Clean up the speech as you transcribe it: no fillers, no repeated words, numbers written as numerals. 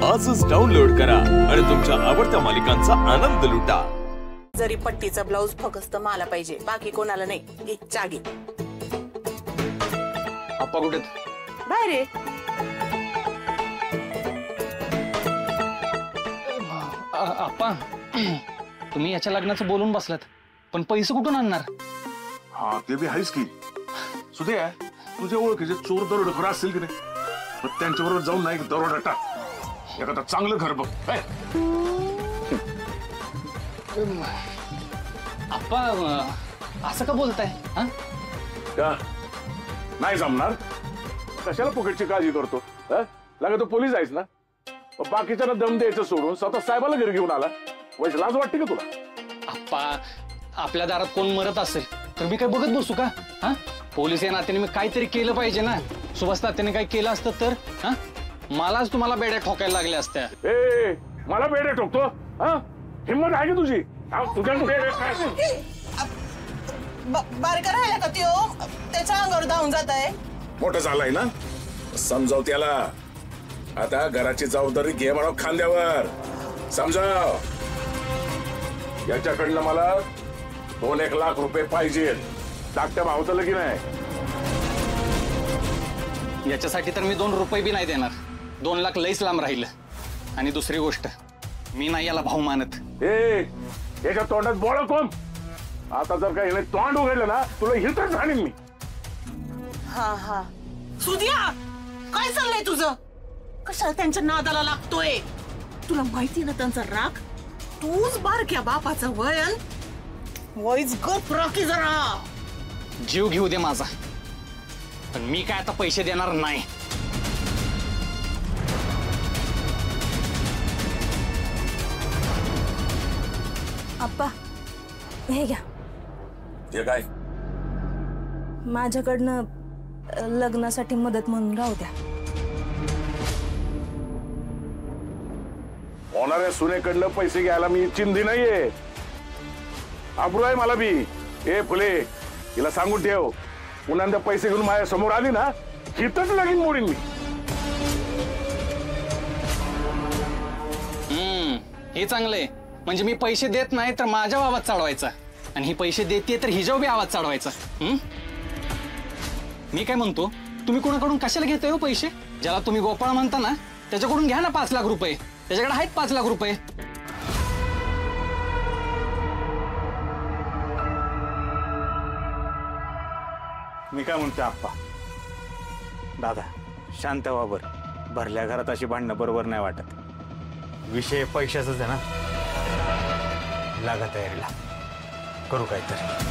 आजच डाउनलोड करा आणि तुमच्या आवडत्या मालिकांचा आनंद लुटा। जरी पट्टीचा ब्लाउज फक्त मला पाहिजे, बाकी कोणाला नाही। घे चागी। आप्पा कुठे? बाहेर आहे। आप्पा तुम्ही याच्या लग्नाचं बोलून बसलात, पण पैसे कुठून आणणार? हा ते बी आहेच की। सुद्या तुझ्या ओळखीचे चोर दरोडेखोर असतील की नाही, पण त्यांच्याबरोबर जाऊन नाही दरोडा टाक, एखादा चांगलं घर बघ। आप्पा असं का बोलताय? हा का नाही जमणार? कशाला पॉकेटची काळजी करतो? लागत तो पोलीस आहेस ना, बाकीच्यांना दम द्यायचं सोडून स्वतः साहेबाला घरी घेऊन आला। वैसे लाज वाटते का तुला? आप्पा आपल्या दारात कोण मरत असेल तर मी काय बघत बसू का? हा पोलीस या नात्याने मी काहीतरी केलं पाहिजे ना। सुभाष तात्याने काय केलं असतं तर हा मलाच तुम्हाला बेड्या ठोकायला लागल्या असत्या। ए मला बेड्या ठोकतो? हा हिम्मत आहे का तुझी? तुझ्या बारका राहिला का त्यो? त्याच्या अंगावर धावून जात आहे। मोठं झालाय ना, समजाव त्याला। आता घराची जबाबदारी घे म्हणा खांद्यावर, समजाव। याच्याकडनं मला 2-1 लाख रुपये पाहिजे, धाकट्या भावाचं लगीन आहे। याच्यासाठी तर मी 2 रुपये बी नाही देणार। 2 लाख लईच लांब राहिलं। आणि दुसरी गोष्ट, मी नाही याला भाऊ मानत। ए याच्या तोंडात बोळ कोण? आता जर काही तोंड उघडलं ना, तुला हितच आणीन मी। हा हा सुद्या, काय चाललंय तुझं? कशाला त्यांच्या नादाला लागतोय? तुला माहिती ना त्यांचा राग? तूच बारक्या बापाचं वयन वयच गप राखी जरा। जीव घेऊ दे माझा, पण मी काय आता पैसे देणार नाही। आप्पा हे घ्या। हे काय? माझ्याकडनं लग्नासाठी मदत म्हणून राहू द्या। होणाऱ्या सुनेकडनं पैसे घ्यायला मी चिंधी नाहीये, आबरू आहे मला बी। ए फुले, तिला सांगून ठेव, पुन्हा पैसे घेऊन माझ्या समोर आली ना, हितच लगीन मोडीन मी। हे चांगलंय, म्हणजे मी पैसे देत नाही तर माझ्या आवाज चढवायचा, आणि ही पैसे देते तर हिच्यावर बी आवाज चढवायचा। मी काय म्हणतो, तुम्ही कोणाकडून कशाला घेताय हो पैसे? ज्याला तुम्ही गोपाळ म्हणता ना, त्याच्याकडून घ्या ना 5 लाख रुपये। त्याच्याकडे आहेत 5 लाख रुपये। मी काय म्हणतो आप्पा, दादा शांत व्हा बर। भरल्या घरात अशी भांडणं बरोबर नाही वाटत। विषय पैशाचाच आहे ना, लागा तयारीला, करू काहीतरी।